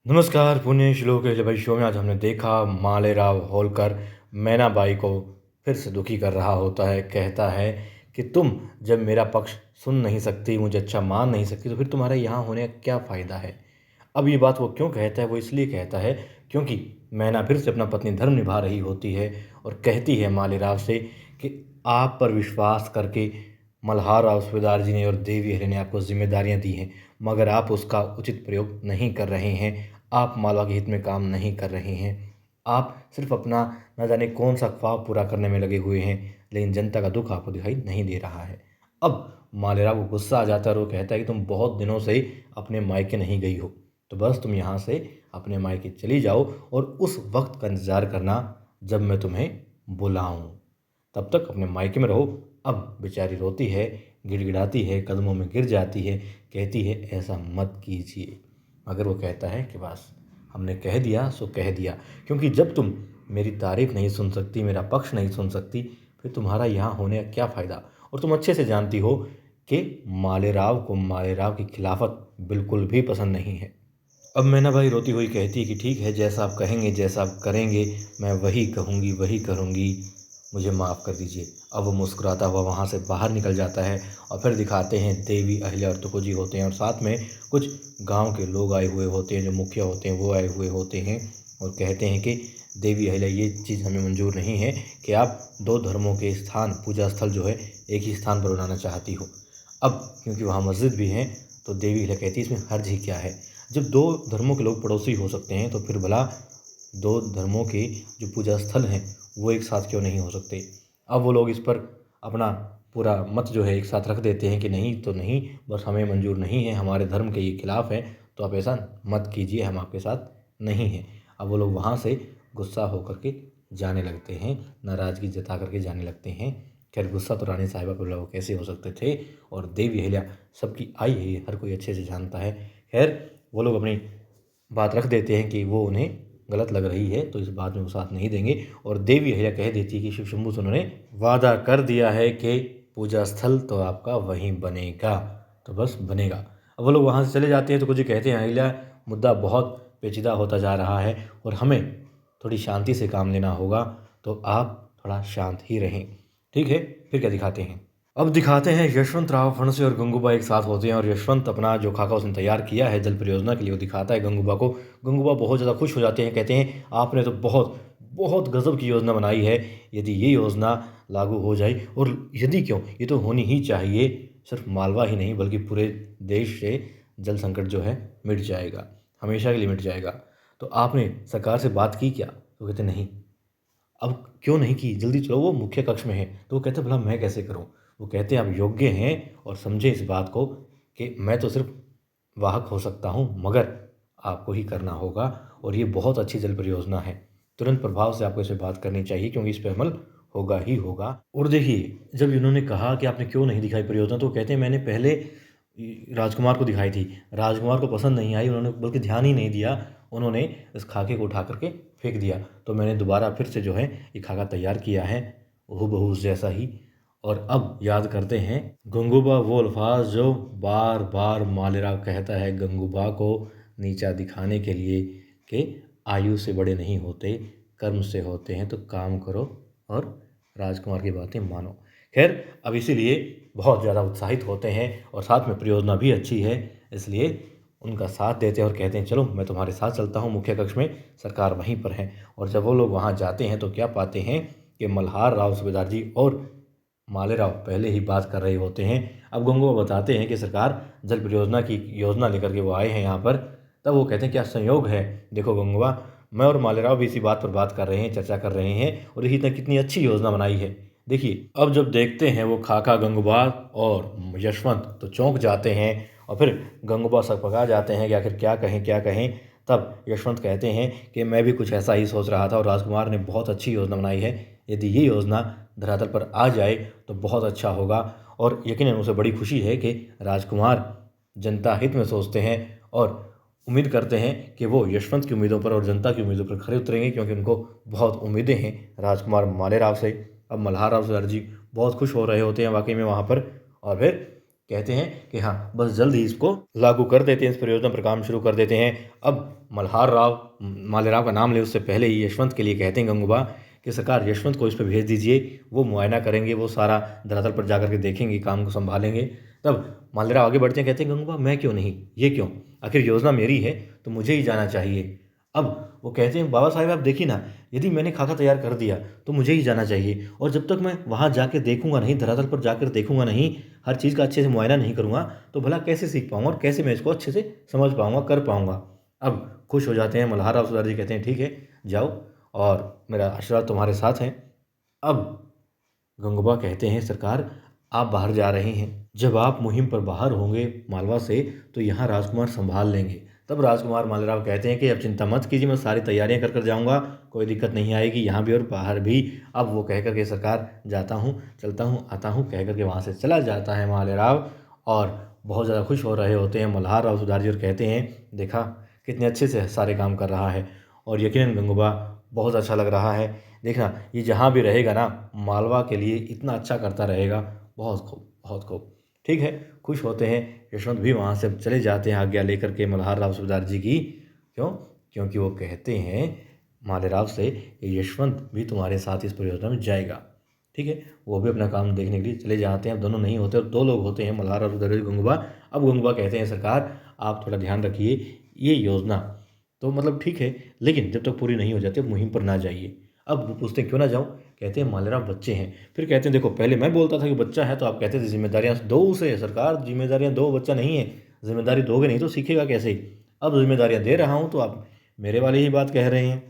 नमस्कार, पुण्य श्लोक अहिल्याबाई शो में आज हमने देखा मालेराव होलकर मैनाबाई को फिर से दुखी कर रहा होता है। कहता है कि तुम जब मेरा पक्ष सुन नहीं सकती, मुझे अच्छा मान नहीं सकती, तो फिर तुम्हारे यहाँ होने का क्या फ़ायदा है। अब ये बात वो क्यों कहता है, वो इसलिए कहता है क्योंकि मैना फिर से अपना पत्नी धर्म निभा रही होती है और कहती है मालेराव से कि आप पर विश्वास करके मल्हार राव सूबेदार जी ने और देवी हरि ने आपको जिम्मेदारियां दी हैं, मगर आप उसका उचित प्रयोग नहीं कर रहे हैं। आप मालवा के हित में काम नहीं कर रहे हैं। आप सिर्फ अपना न जाने कौन सा ख्वाब पूरा करने में लगे हुए हैं, लेकिन जनता का दुख आपको दिखाई नहीं दे रहा है। अब मालेराव को गुस्सा आ जाता है और वो कहता है कि तुम बहुत दिनों से अपने मायके नहीं गई हो, तो बस तुम यहाँ से अपने मायके चली जाओ और उस वक्त का इंतज़ार करना जब मैं तुम्हें बुलाऊं, तब तक अपने मायके में रहो। अब बेचारी रोती है, गिड़गिड़ाती है, कदमों में गिर जाती है, कहती है ऐसा मत कीजिए। मगर वो कहता है कि बस हमने कह दिया सो कह दिया, क्योंकि जब तुम मेरी तारीफ़ नहीं सुन सकती, मेरा पक्ष नहीं सुन सकती, फिर तुम्हारा यहाँ होने का क्या फ़ायदा। और तुम अच्छे से जानती हो कि मालेराव को मालेराव की खिलाफत बिल्कुल भी पसंद नहीं है। अब मैना भाई रोती हुई कहती है कि ठीक है, जैसा आप कहेंगे, जैसा आप करेंगे, मैं वही कहूँगी, वही करूँगी, मुझे माफ़ कर दीजिए। अब वो मुस्कुराता हुआ वहाँ से बाहर निकल जाता है और फिर दिखाते हैं देवी अहिल्या और तुकोजी होते हैं और साथ में कुछ गांव के लोग आए हुए होते हैं, जो मुखिया होते हैं वो आए हुए होते हैं और कहते हैं कि देवी अहिल्या, ये चीज़ हमें मंजूर नहीं है कि आप दो धर्मों के स्थान, पूजा स्थल जो है एक ही स्थान पर बनाना चाहती हो। अब क्योंकि वहाँ मस्जिद भी है, तो देवी अहिल्या कहती है इसमें हर्ज ही क्या है। जब दो धर्मों के लोग पड़ोसी हो सकते हैं, तो फिर भला दो धर्मों के जो पूजा स्थल हैं वो एक साथ क्यों नहीं हो सकते। अब वो लोग इस पर अपना पूरा मत जो है एक साथ रख देते हैं कि नहीं तो नहीं, बस हमें मंजूर नहीं है, हमारे धर्म के ये खिलाफ़ है, तो आप ऐसा मत कीजिए, हम आपके साथ नहीं हैं। अब वो लोग वहाँ से गुस्सा होकर के जाने लगते हैं, नाराज़गी जता करके जाने लगते हैं। खैर, गुस्सा तो रानी साहिबा पर वो कैसे हो सकते थे, और देवी अहिल्या सबकी आई है, ये हर कोई अच्छे से जानता है। खैर, वो लोग अपनी बात रख देते हैं कि वो उन्हें गलत लग रही है, तो इस बात में वो साथ नहीं देंगे। और देवी अहिल्या कह देती है कि शिव शंभू से उन्होंने वादा कर दिया है कि पूजा स्थल तो आपका वहीं बनेगा, तो बस बनेगा। अब वो लोग वहाँ से चले जाते हैं, तो कुछ कहते हैं अहिल्या, मुद्दा बहुत पेचीदा होता जा रहा है और हमें थोड़ी शांति से काम लेना होगा, तो आप थोड़ा शांत ही रहें। ठीक है, फिर क्या दिखाते हैं। अब दिखाते हैं यशवंत राव फणसे और गंगूबा एक साथ होते हैं और यशवंत अपना जो खाका उसने तैयार किया है जल परियोजना के लिए वो दिखाता है गंगूबा को। गंगूबा बहुत ज़्यादा खुश हो जाते हैं, कहते हैं आपने तो बहुत बहुत गज़ब की योजना बनाई है। यदि ये योजना लागू हो जाए, और यदि क्यों, ये तो होनी ही चाहिए, सिर्फ मालवा ही नहीं बल्कि पूरे देश से जल संकट जो है मिट जाएगा, हमेशा के लिए मिट जाएगा। तो आपने सरकार से बात की क्या? तो कहते नहीं। अब क्यों नहीं की, जल्दी चलो, वो मुख्य कक्ष में है। तो वो कहते भला मैं कैसे करूँ। वो कहते हैं आप योग्य हैं और समझें इस बात को कि मैं तो सिर्फ वाहक हो सकता हूँ, मगर आपको ही करना होगा, और ये बहुत अच्छी जल परियोजना है, तुरंत प्रभाव से आपको इस पे बात करनी चाहिए, क्योंकि इस पे अमल होगा ही होगा। और देखिए, जब इन्होंने कहा कि आपने क्यों नहीं दिखाई परियोजना, तो कहते हैं मैंने पहले राजकुमार को दिखाई थी, राजकुमार को पसंद नहीं आई, उन्होंने बल्कि ध्यान ही नहीं दिया, उन्होंने इस खाके को उठा करके फेंक दिया। तो मैंने दोबारा फिर से जो है ये खाका तैयार किया है, हूबहू उस जैसा ही। और अब याद करते हैं गंगूबा वो अल्फाज जो बार बार मालेराव कहता है गंगूबा को नीचा दिखाने के लिए कि आयु से बड़े नहीं होते, कर्म से होते हैं, तो काम करो और राजकुमार की बातें मानो। खैर, अब इसीलिए बहुत ज़्यादा उत्साहित होते हैं और साथ में परियोजना भी अच्छी है, इसलिए उनका साथ देते हैं और कहते हैं चलो मैं तुम्हारे साथ चलता हूँ मुख्य कक्ष में, सरकार वहीं पर है। और जब वो लोग वहाँ जाते हैं तो क्या पाते हैं कि मल्हार राव सूबेदार जी और मालेराव पहले ही बात कर रहे होते हैं। अब गंगूबा बताते हैं कि सरकार जल परियोजना की योजना लेकर के वो आए हैं यहाँ पर। तब वो कहते हैं क्या संयोग है, देखो गंगूबा, मैं और मालेराव भी इसी बात पर बात कर रहे हैं, चर्चा कर रहे हैं, और देखिए कितनी अच्छी योजना बनाई है। देखिए, अब जब देखते हैं वो खाका, गंगूबा और यशवंत, तो चौंक जाते हैं और फिर गंगूबा सकपका जाते हैं कि आखिर क्या कहें क्या कहें। तब यशवंत कहते हैं कि मैं भी कुछ ऐसा ही सोच रहा था और राजकुमार ने बहुत अच्छी योजना बनाई है, यदि ये योजना धरातल पर आ जाए तो बहुत अच्छा होगा। और यकीनन उसे बड़ी खुशी है कि राजकुमार जनता हित में सोचते हैं और उम्मीद करते हैं कि वो यशवंत की उम्मीदों पर और जनता की उम्मीदों पर खरे उतरेंगे, क्योंकि उनको बहुत उम्मीदें हैं राजकुमार मालेराव से। अब मल्हार राव सर जी बहुत खुश हो रहे होते हैं वाकई में वहाँ पर। और फिर कहते हैं कि हाँ बस जल्द ही इसको लागू कर देते हैं, इस परियोजना पर काम शुरू कर देते हैं। अब मालेराव का नाम ले उससे पहले ही यशवंत के लिए कहते हैं गंगूबा कि सरकार यशवंत को इस पर भेज दीजिए, वो मुआयना करेंगे, वो सारा धरातल पर जाकर के देखेंगे, काम को संभालेंगे। तब मालेराव आगे बढ़ते हैं, कहते हैं गंगूबा मैं क्यों नहीं, ये क्यों, आखिर योजना मेरी है तो मुझे ही जाना चाहिए। अब वो कहते हैं बाबा साहब आप देखिए ना, यदि मैंने खाका तैयार कर दिया तो मुझे ही जाना चाहिए, और जब तक मैं वहाँ जाकर देखूंगा नहीं, धरातल पर जाकर देखूंगा नहीं, हर चीज़ का अच्छे से मुआयना नहीं करूँगा तो भला कैसे सीख पाऊंगा और कैसे मैं इसको अच्छे से समझ पाऊंगा, कर पाऊंगा। अब खुश हो जाते हैं मल्हार राव सुधार जी, कहते हैं ठीक है जाओ और मेरा आशीर्वाद तुम्हारे साथ है। अब गंगूबा कहते हैं सरकार आप बाहर जा रहे हैं, जब आप मुहिम पर बाहर होंगे मालवा से तो यहाँ राजकुमार संभाल लेंगे। तब राजकुमार मालेराव कहते हैं कि अब चिंता मत कीजिए, मैं सारी तैयारियां कर कर जाऊंगा, कोई दिक्कत नहीं आएगी यहाँ भी और बाहर भी। अब वो कह कर के सरकार जाता हूँ, चलता हूँ, आता हूँ कह कर के वहाँ से चला जाता है मालेराव, और बहुत ज़्यादा खुश हो रहे होते हैं मल्हार राव सुधार जी और कहते हैं देखा कितने अच्छे से सारे काम कर रहा है, और यकीनन गंगूबा बहुत अच्छा लग रहा है, देखना ये जहाँ भी रहेगा ना मालवा के लिए इतना अच्छा करता रहेगा, बहुत खूब बहुत खूब। ठीक है, खुश होते हैं, यशवंत भी वहाँ से चले जाते हैं आज्ञा लेकर के मल्हार राव सुबेदार जी की। क्यों? क्योंकि वो कहते हैं मालेराव से यशवंत भी तुम्हारे साथ इस परियोजना में जाएगा। ठीक है, वो भी अपना काम देखने के लिए चले जाते हैं। अब दोनों नहीं होते और दो लोग होते हैं, मल्हार राव सुबेदार जी, गंगूबा। अब गंगूबा कहते हैं सरकार आप थोड़ा ध्यान रखिए, ये योजना तो मतलब ठीक है, लेकिन जब तक पूरी नहीं हो जाती मुहिम पर ना जाइए। अब वो पूछते हैं क्यों ना जाऊँ, कहते हैं मालेराव बच्चे हैं। फिर कहते हैं देखो पहले मैं बोलता था कि बच्चा है तो आप कहते थे जिम्मेदारियां दो उसे, सरकार जिम्मेदारियां दो, बच्चा नहीं है, जिम्मेदारी दोगे नहीं तो सीखेगा कैसे। अब जिम्मेदारियां दे रहा हूं तो आप मेरे वाली ही बात कह रहे हैं।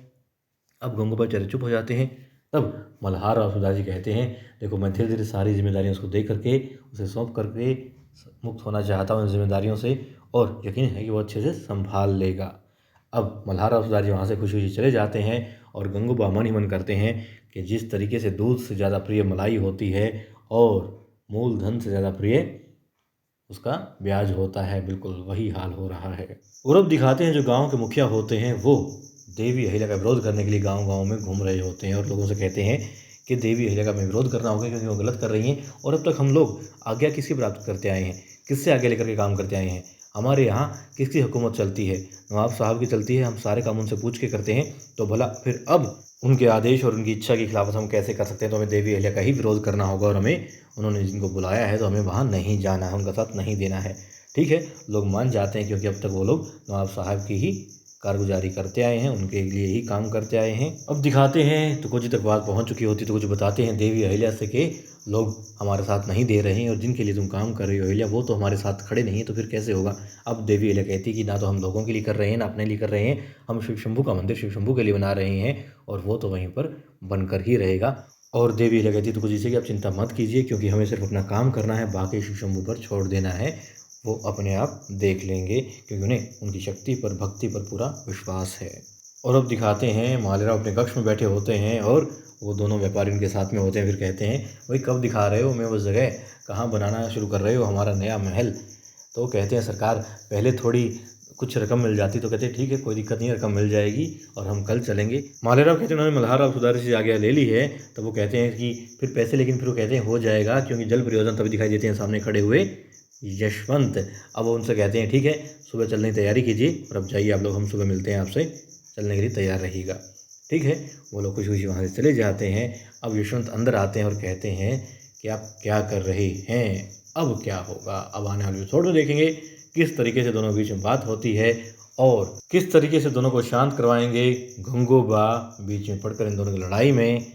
अब गंगूबाई बेचारे चुप हो जाते हैं। तब मल्हार राव सुधार जी कहते हैं देखो मैं धीरे धीरे सारी जिम्मेदारियां उसको दे करके, उसे सौंप करके मुक्त होना चाहता हूँ इन जिम्मेदारियों से, और यकीन है कि वो अच्छे से संभाल लेगा। अब मल्हार राव सुधार जी वहाँ से खुशी खुशी चले जाते हैं, और गंगूबा मन ही मन करते हैं कि जिस तरीके से दूध से ज़्यादा प्रिय मलाई होती है और मूलधन से ज़्यादा प्रिय उसका ब्याज होता है, बिल्कुल वही हाल हो रहा है। और अब दिखाते हैं जो गांव के मुखिया होते हैं वो देवी अहिल्या का विरोध करने के लिए गांव-गांव में घूम रहे होते हैं और लोगों से कहते हैं कि देवी अहिल्या का हमें विरोध करना होगा क्योंकि वो गलत कर रही हैं, और अब तक हम लोग आज्ञा किसकी प्राप्त करते आए हैं, किससे आज्ञा लेकर के काम करते आए हैं, हमारे यहाँ किसकी हुकूमत चलती है, नवाब साहब की चलती है, हम सारे काम उनसे पूछ के करते हैं, तो भला फिर अब उनके आदेश और उनकी इच्छा की खिलाफत हम कैसे कर सकते हैं। तो हमें देवी अहिल्या का ही विरोध करना होगा, और हमें उन्होंने जिनको बुलाया है तो हमें वहाँ नहीं जाना है, उनका साथ नहीं देना है। ठीक है, लोग मान जाते हैं क्योंकि अब तक वो लोग नवाब साहब की ही कारगुजारी करते आए हैं, उनके लिए ही काम करते आए हैं। अब दिखाते हैं तो कुछ तक बात पहुंच चुकी होती तो कुछ बताते हैं देवी अहिल्या से कि लोग हमारे साथ नहीं दे रहे हैं, और जिनके लिए तुम काम कर रही हो अहिल्या वो तो हमारे साथ खड़े नहीं है, तो फिर कैसे होगा। अब देवी अहिल्या कहती है कि ना तो हम लोगों के लिए कर रहे हैं ना अपने लिए कर रहे हैं, हम शिव शंभू का मंदिर शिव शंभू के लिए बना रहे हैं, और वो तो वहीं पर बनकर ही रहेगा। और देवी अहिल्या कहती है तो कुछ इसे कि आप चिंता मत कीजिए क्योंकि हमें सिर्फ अपना काम करना है, बाकी शिव शंभू पर छोड़ देना है, वो अपने आप देख लेंगे क्योंकि उन्हें उनकी शक्ति पर भक्ति पर पूरा विश्वास है। और अब दिखाते हैं मालेराव अपने कक्ष में बैठे होते हैं और वो दोनों व्यापारी उनके साथ में होते हैं। फिर कहते हैं भाई कब दिखा रहे हो, मैं उस जगह कहाँ बनाना शुरू कर रहे हो हमारा नया महल। तो कहते हैं सरकार पहले थोड़ी कुछ रकम मिल जाती, तो कहते हैं ठीक है कोई दिक्कत नहीं, रकम मिल जाएगी और हम कल चलेंगे। मालेराव कहते हैं उन्होंने मल्हार राव सुधार से आज्ञा ले ली है, तो वो कहते हैं कि फिर पैसे, लेकिन फिर वो कहते हैं हो जाएगा क्योंकि जल परियोजना तभी दिखाई देते हैं सामने खड़े हुए यशवंत। अब वो उनसे कहते हैं ठीक है सुबह चलने की तैयारी कीजिए और अब जाइए आप लोग, हम सुबह मिलते हैं आपसे, चलने के लिए तैयार रहिएगा। ठीक है, वो लोग खुशी खुशी वहाँ से चले जाते हैं। अब यशवंत अंदर आते हैं और कहते हैं कि आप क्या कर रहे हैं, अब क्या होगा। अब आने वाले एपिसोड में देखेंगे किस तरीके से दोनों के बीच में बात होती है और किस तरीके से दोनों को शांत करवाएंगे गंगूबा बीच में पड़कर इन दोनों की लड़ाई में।